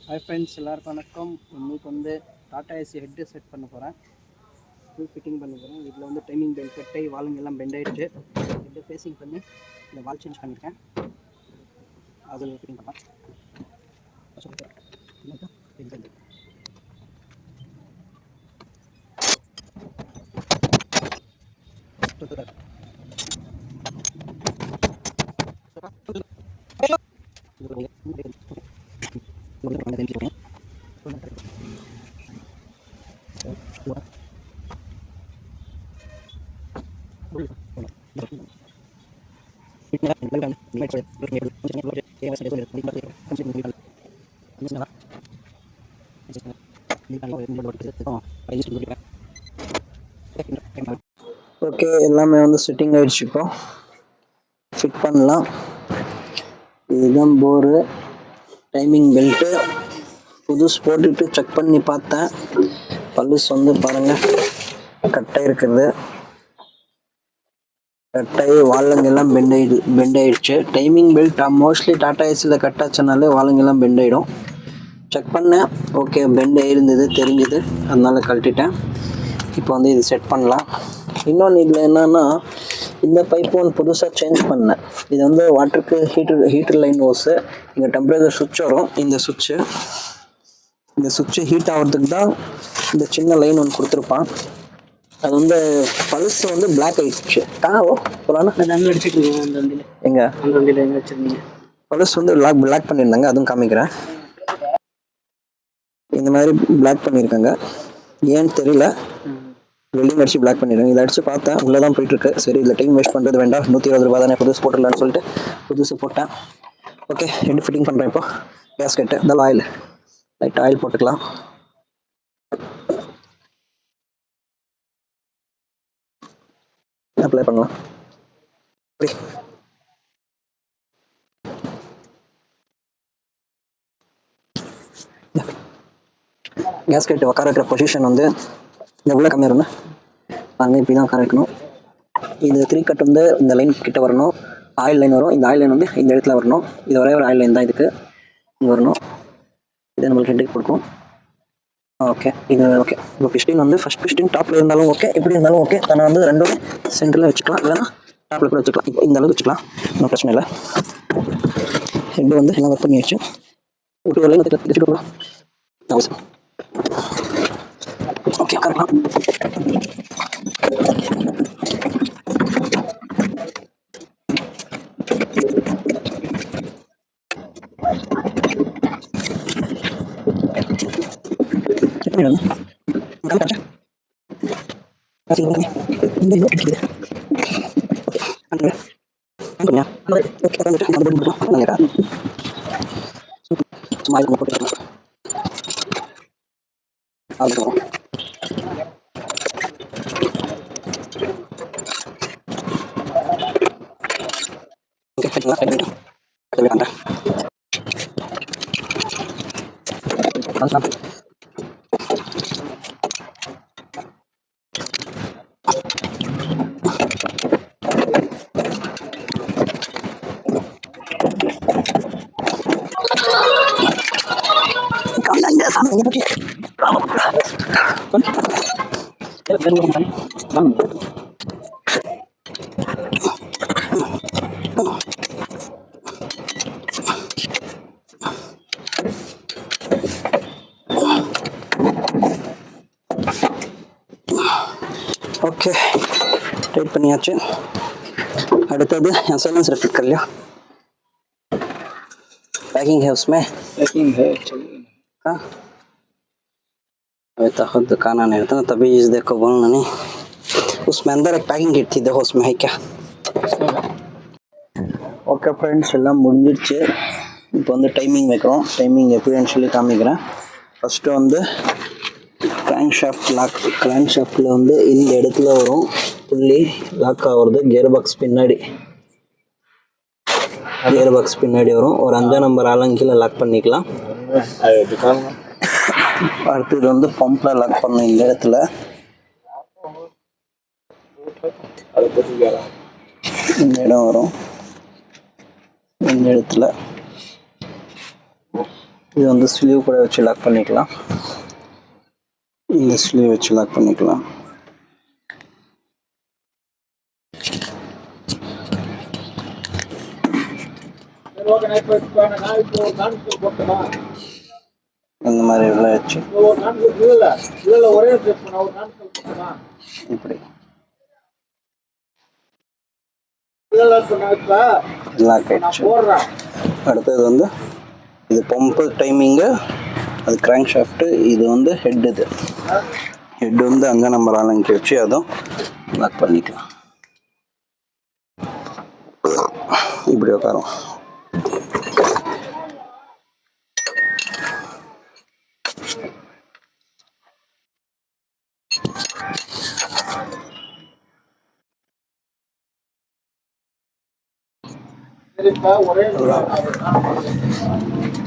Hi friends, எல்லாருக்கும் வணக்கம். இன்றைக்கி வந்து டாடா ஏசி ஹெட்டு செட் பண்ண போகிறேன். ஃபுல் ஃபிட்டிங் பண்ண போகிறேன். இதில் வந்து டைமிங் பெல்ட் கட்டை வாலுங்க எல்லாம் பெண்ட் ஆகிடுச்சு. ஹெட்டு ஃபேஸிங் பண்ணி இந்த வால் சேஞ்ச் பண்ணியிருக்கேன். அது ஃபிட்டிங் பண்ணலாம். ஓகே, எல்லாமே வந்து செட்டிங் ஆயிடுச்சு. இப்போ ஃபிட் பண்ணலாம். இதுதான் போரு, டைமிங் பெல்ட்டு. புதுசு போட்டுட்டு செக் பண்ணி பார்த்தேன். பல்லுஸ் வந்து பாருங்கள், கட்டாக இருக்குது. கட்டாகி வாலுங்கெல்லாம் பெண்ட் ஆகிடுச்சு. டைமிங் பெல்ட் மோஸ்ட்லி டாடா ஏசியில் கட்டாச்சுனாலே வாலுங்கெல்லாம் பெண்ட் ஆகிடும். செக் பண்ணேன், ஓகே பெண்ட் ஆகிருந்தது தெரிஞ்சுது, அதனால கழட்டிட்டேன். இப்போ வந்து இது செட் பண்ணலாம். இன்னொன்று இதில் என்னென்னா, இந்த பைப்பு ஒன்று புதுசாக சேஞ்ச் பண்ணேன். இது வந்து வாட்டருக்கு ஹீட்டர் லைன் ஓஸு. இங்கே டெம்பரேச்சர் சுவிட்ச் வரும். இந்த சுவிட்சு ஹீட் ஆகிறதுக்கு தான் இந்த சின்ன லைன் ஒன்று கொடுத்துருப்பான். அது வந்து பல்ஸ் வந்து பிளாக் ஆகிடுச்சு. போகலான்னா அங்கே அடிச்சுட்டு இருக்கோம். அந்த வண்டியில் எங்கே அந்த வண்டியில் எங்கே வச்சுருந்தீங்க? பல்ஸ் வந்து பிளாக் பண்ணியிருந்தாங்க, அதுவும் காமிக்கிறேன். இந்த மாதிரி பிளாக் பண்ணியிருக்காங்க, ஏன்னு தெரியல. வெல்டிங் அடிச்சு பிளாக் பண்ணிடுங்க. இதை அடிச்சு பார்த்தேன், உள்ளே தான் போயிட்டுருக்கு. சரி, இதில் டைம் வேஸ்ட் பண்ணுறது வேண்டாம், 120 ரூபா தானே, புதுசு போட்டுடலான்னு சொல்லிட்டு புதுசு போட்டேன். ஓகே, ரெண்டு ஃபிட்டிங் பண்ணுறேன். இப்போ கேஸ்கெட்டு இதெல்லாம் ஆயில், லைட் ஆயில் போட்டுக்கலாம். அப்ளை பண்ணலாம். கேஸ்கெட் உட்கார வைக்கிற பொசிஷன் வந்து இந்த உள்ள கம்மியாக இருக்குண்ணா, அங்கே இப்படி தான் உட்கார வைக்கணும். இது 3 கட் வந்து இந்த லைன் கிட்ட வரணும். ஆயில் லைன் வரும். இந்த ஆயில் லைன் வந்து இந்த இடத்துல வரணும். இது ஒரே ஒரு ஆயில் லைன் தான், இதுக்கு இங்கே வரணும். இதை நம்மளுக்கு ரெண்டுக்கு கொடுக்கும். ஓகே, இது ஓகே. இப்போ பிஸ்டின் வந்து ஃபஸ்ட் பிஸ்டின் டாப்பில் இருந்தாலும் ஓகே, எப்படி இருந்தாலும் ஓகே. ஆனால் வந்து ரெண்டும் சென்டரில் வச்சுக்கலாம், இல்லைன்னா டாப்பில் கூட வச்சுக்கலாம். இப்போ இந்த அளவுக்கு வச்சுக்கலாம், ஒன்றும் பிரச்சனை இல்லை. ஹெட்டு வந்து எல்லாம் ஒர்க் பண்ணி வச்சு விட்டு ஒரு லைன் வச்சுக்கலாம். அவசியம். ஓகே, கரெக்டாக ओके, टाइट பண்ணியாச்சு. அடுத்தது सैलेंसर फिट कर लिया. पैकिंग है उसमें, पैकिंग है. हाँ, अभी तो खुद खाना नहीं था, तभी इस देखो बोलना नहीं. उसमें अंदर एक पैकिंग किट थी, देखो उसमें है क्या. ஓகே ஃப்ரெண்ட்ஸ், எல்லாம் முடிஞ்சிடுச்சு. இப்போ வந்து டைமிங் வைக்கிறோம். டைமிங் எப்படின்னு சொல்லி காமிக்கிறேன். ஃபஸ்ட்டு வந்து கிராங்க் ஷாஃப்ட் லாக். கிராங்க் ஷாஃப்டில் வந்து இந்த இடத்துல வரும் புள்ளி லாக் ஆகிறது. கியர் பாக்ஸ் பின்னாடி வரும். ஒரு 5 நம்பர் ஆலங்கில லாக் பண்ணிக்கலாம். அடுத்தது வந்து பம்பில் லாக் பண்ண இந்த இடத்துல. இந்த இடம் வரும். இந்த இடத்துல இது வந்து ஸ்லீவ் கூட வச்சு லாக் பண்ணிக்கலாம். இந்த ஸ்லீவ் வச்சு லாக் பண்ணிக்கலாம். இந்த மாதிரி உள்ள வச்சு இப்படி லாக் ஆயிடுச்சு. அடுத்தது வந்து இது பம்பு டைமிங்கு, அது கிராங்க் ஷாஃப்ட்டு, இது வந்து ஹெட். இது ஹெட் வந்து அங்கே நம்ம ஆலங்கி வச்சு அதுவும் லாக் பண்ணிக்கலாம். இப்படி உட்காரும்.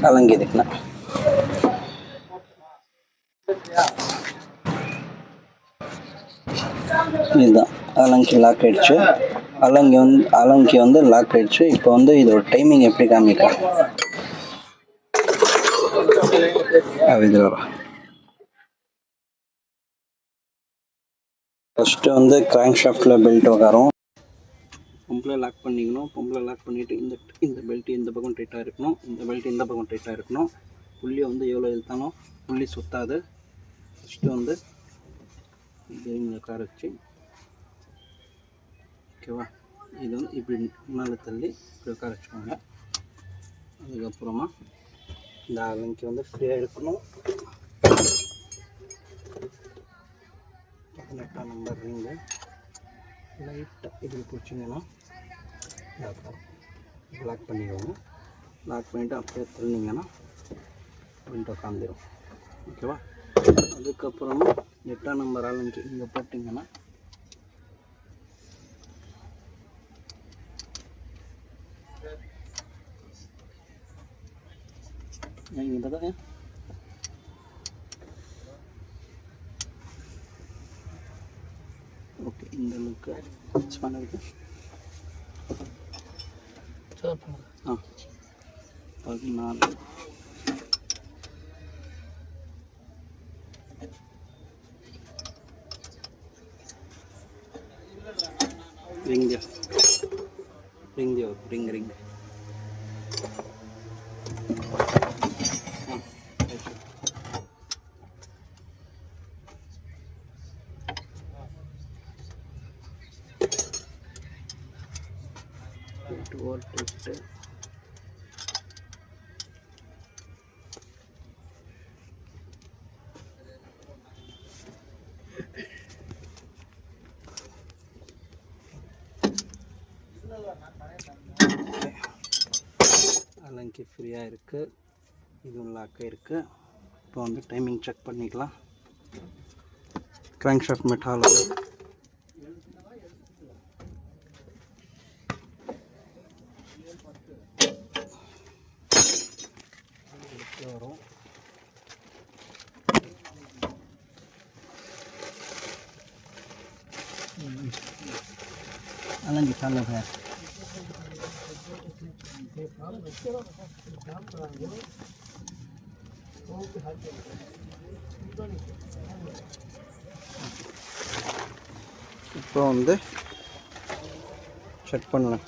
அலங்கி இதுக்குண்ணா இதுதான் அலங்கி லாக் ஆயிடுச்சு. அலங்கி வந்து லாக் ஆயிடுச்சு. இப்போ வந்து இதோட டைமிங் எப்படி காமிக்கலாம். இதில் ஃபஸ்ட்டு வந்து கிராங்க் ஷாஃப்டில் பெல்ட் உட்காரும். பம்பில் லாக் பண்ணிக்கணும். பம்பில் லாக் பண்ணிவிட்டு இந்த பெல்ட்டு இந்த பக்கம் டைட்டாக இருக்கணும், இந்த பெல்ட் இந்த பக்கம் டைட்டாக இருக்கணும். புள்ளியை வந்து எவ்வளோ இழுத்தாலும் புள்ளி சுற்றாது. ஃபஸ்ட்டு வந்து இந்த உட்கார வச்சு, ஓகேவா, இது வந்து இப்படி முன்னால் தள்ளி இப்படி உட்கார வச்சுக்கோங்க. அதுக்கப்புறமா இந்த அலங்கி வந்து ஃப்ரீயாக எடுக்கணும். 18ஆம் நம்பர் ரிங்கு லைட்டாக இப்படி பிடிச்சிங்கன்னா லாக் பண்ணிக்கோங்க. லாக் பண்ணிவிட்டு அப்படியே தள்ளிங்கன்னா விண்டோ காந்திரும். ஓகேவா. அதுக்கப்புறமா 8ஆம் நம்பர் அலங்கி இங்கே போட்டிங்கன்னா இங்கே பார்த்தா ஓகே. இந்த அளவுக்கு ஸ்பேன் இருக்கு. 14 ring dia ring அலங்கி ஃப்ரீயாக இருக்குது. இதுவும் லாக்காக இருக்குது. இப்போ வந்து டைமிங் செக் பண்ணிக்கலாம். கிராங்க் ஷாஃப்ட் மெட்டால் வரும். அலங்கி சாலை இப்போ வந்து செக் பண்ணலாம்.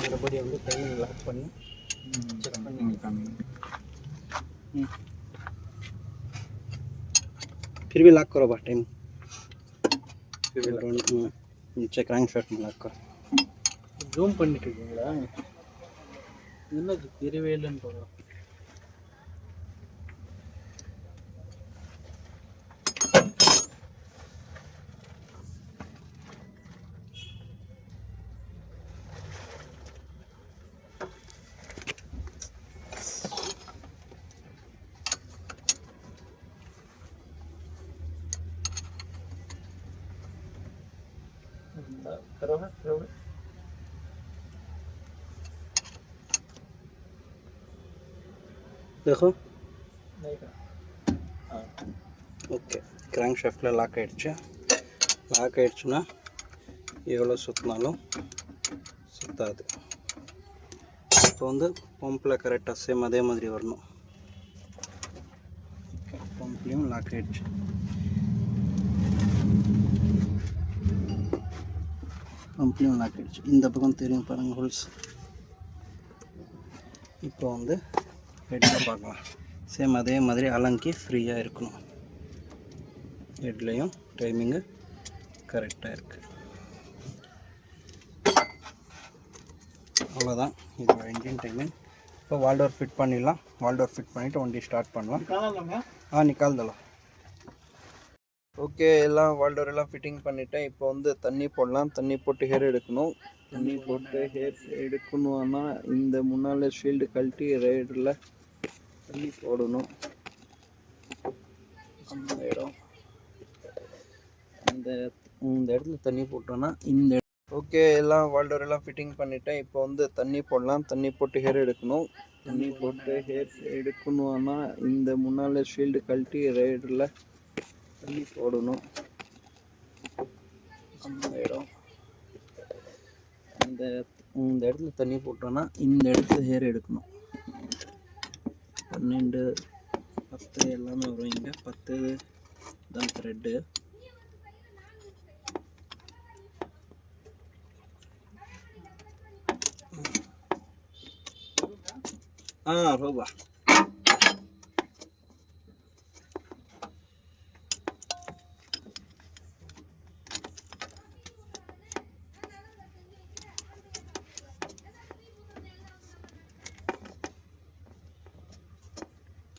மறுபடியும் வந்து டைமிங் லாக் பண்ணி செக் பண்ணி फिर भी लॉक करो बा टाइम नीचे क्रैंक शाफ्ट में लॉक करो. ஜூம் பண்ணிட்டு இருக்கீங்களா? என்னது தெரியவே இல்லைன்னு போகிறோம். देखो ஓகே கிராங்க் ஷாஃப்டில் லாக் ஆகிடுச்சுன்னா எவ்வளோ சுற்றினாலும் சுத்தாது. இப்போ வந்து பம்பில் கரெக்டாக சேம் அதே மாதிரி வரணும். பம்ப்லேயும் லாக் ஆகிடுச்சு. பம்ப்லேயும் லாக் ஆகிடுச்சு. இந்த பக்கம் தெரியும் பாருங்கள் ஹோல்ஸ். இப்போ வந்து ஹெட்டில் பார்க்கலாம். சேம் அதே மாதிரி அலங்கி ஃப்ரீயாக இருக்கணும். ஹெட்லேயும் டைமிங்கு கரெக்டாக இருக்குது. அவ்வளோதான் இது இன்ஜின் டைமிங். இப்போ வால்டோர் ஃபிட் பண்ணிடலாம். வால்டோர் ஃபிட் பண்ணிவிட்டு வண்டி ஸ்டார்ட் பண்ணலாம். நிக்கால்தலாம். ஓகே, எல்லாம் வால்டோர் எல்லாம் ஃபிட்டிங் பண்ணிவிட்டேன். இப்போ வந்து தண்ணி போடலாம். தண்ணி போட்டு ஹேர் எடுக்கணும். தண்ணி போட்டு ஹேர் எடுக்கணும்னா இந்த முன்னால் ஷீல்டு கழட்டி ரைடரில் தண்ணி போடணும். அந்த இடம் இந்த இடத்துல தண்ணி போட்டோன்னா இந்த ஓகே, எல்லாம் வால்டோர் எல்லாம் ஃபிட்டிங் பண்ணிவிட்டேன். இப்போ வந்து தண்ணி போடலாம். தண்ணி போட்டு ஹேர் எடுக்கணும். தண்ணி போட்டு ஹேர் எடுக்கணும்னா இந்த முன்னால் ஷீல்டு கழட்டி ரைடரில் தண்ணி போடணும். அந்த இடம் இந்த இடத்துல தண்ணி போட்டோன்னா இந்த இடத்துல ஹேர் எடுக்கணும். 12, 10 எல்லாமே வரும். இங்கே 10 தான் த்ரெட்டு. ரோபா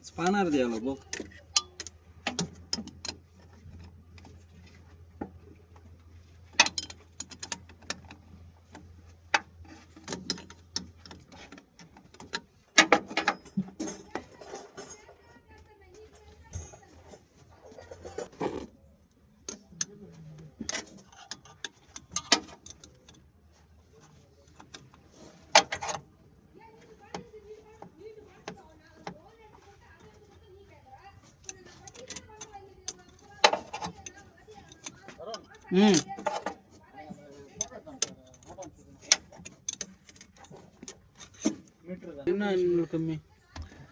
स्पैनर दिया लो वो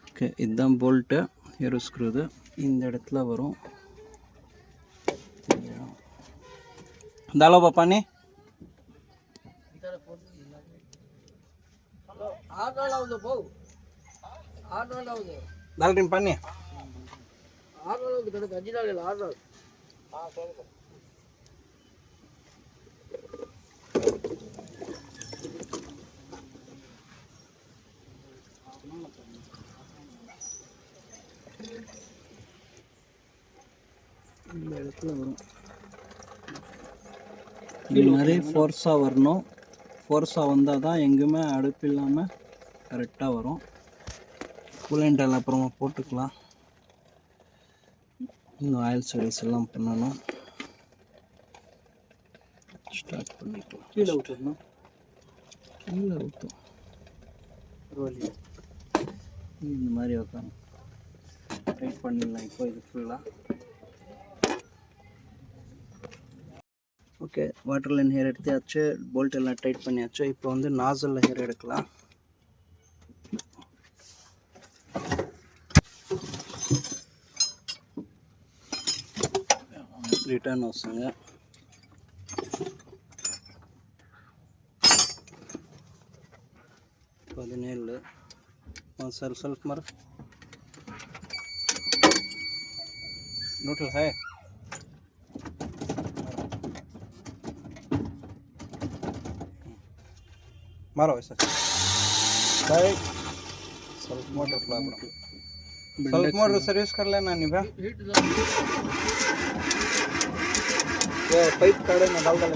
ஓகே, இதுதான் போல்ட்டு. ஹேர் ஸ்க்ரூது இந்த இடத்துல வரும். दालो पापा ने दाल टीम पानी இந்த இடத்துல வரும். இந்த மாதிரி ஃபோர்ஸாக வரணும். ஃபோர்ஸாக வந்தால் தான் எங்கேயுமே அடுப்பு இல்லாமல் கரெக்டாக வரும். கூலண்டெல்லாம் அப்புறமா போட்டுக்கலாம். இன்னும் ஆயில் சர்வீஸ் எல்லாம் பண்ணணும். ஸ்டார்ட் பண்ணிக்கலாம். கீழே ஊற்றணும். கீழே ஊற்றும் இந்த மாதிரி வைக்கணும். டைட் பண்ணிடலாம். இப்போ இது ஃபுல்லாக ஓகே. வாட்டர் லைன் ஹேர் எடுத்தாச்சு. போல்ட் எல்லாம் டைட் பண்ணியாச்சு. இப்போ வந்து நாசலில் ஹேர் எடுக்கலாம். ரிட்டர்ன் வச்சுங்க. பதினேழு सर सेल्फ मर न्यूट्रल है मारो ऐसा भाई self motor problem self motor service कर लेना नहीं भा वो पाइप काढ़े ना डाल डाल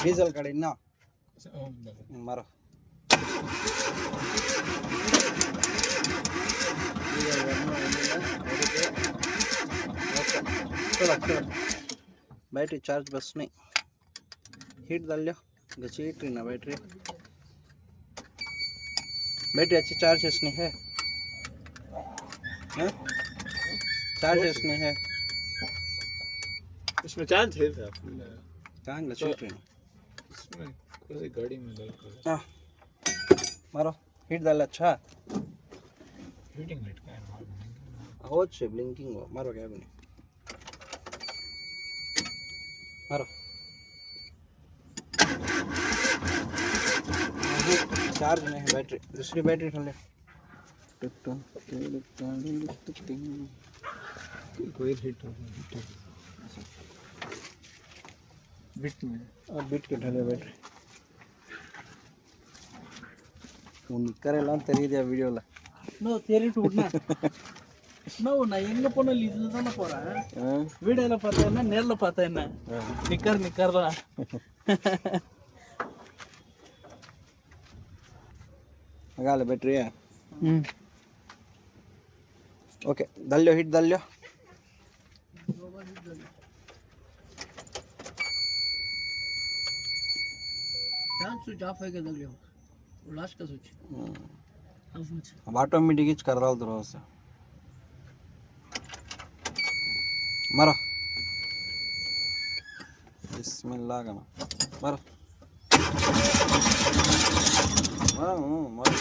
डीजल काढ़े ना मारो बैटरी चार्ज बस नहीं हीट डाल लो गची ट्री ना बैटरी बैटरी अच्छी चार्जेस नहीं है हाँ? चार्जेस नहीं है इसमें चार्ज है क्या? कहाँ गची ट्री इसमें कोई गाड़ी में लगा हाँ मारो हीट डाल अच्छा हीटिंग लाइट का है हो छे ब्लिंकिंग हो मारो क्या बने मारो चार्ज नहीं है बैटरी दूसरी बैटरी डाल ले कोई हीट बिट में और बीट के ढले बैटरी உன் நிற்கரெல்லாம் தெரியுதா வீடியோவில் இன்னும் தேறிட்டு விடணும் இன்னும் நான் எங்கே போனாலும் இதில் தானே போகிறேன் வீடியோவில் பார்த்தா என்ன நேரில் பார்த்தா என்ன நிற்கறதான் लगा ले बैटरी है ओके डाल लो हीट डाल लो फैन स्विच ऑफ है क्या दलियो लास्ट का स्विच ऑफ में अब ऑटोमेटिक ही कर रहा हूँ थोड़ा सा मारो बिस्मिल्लाह का मारो मारो मारो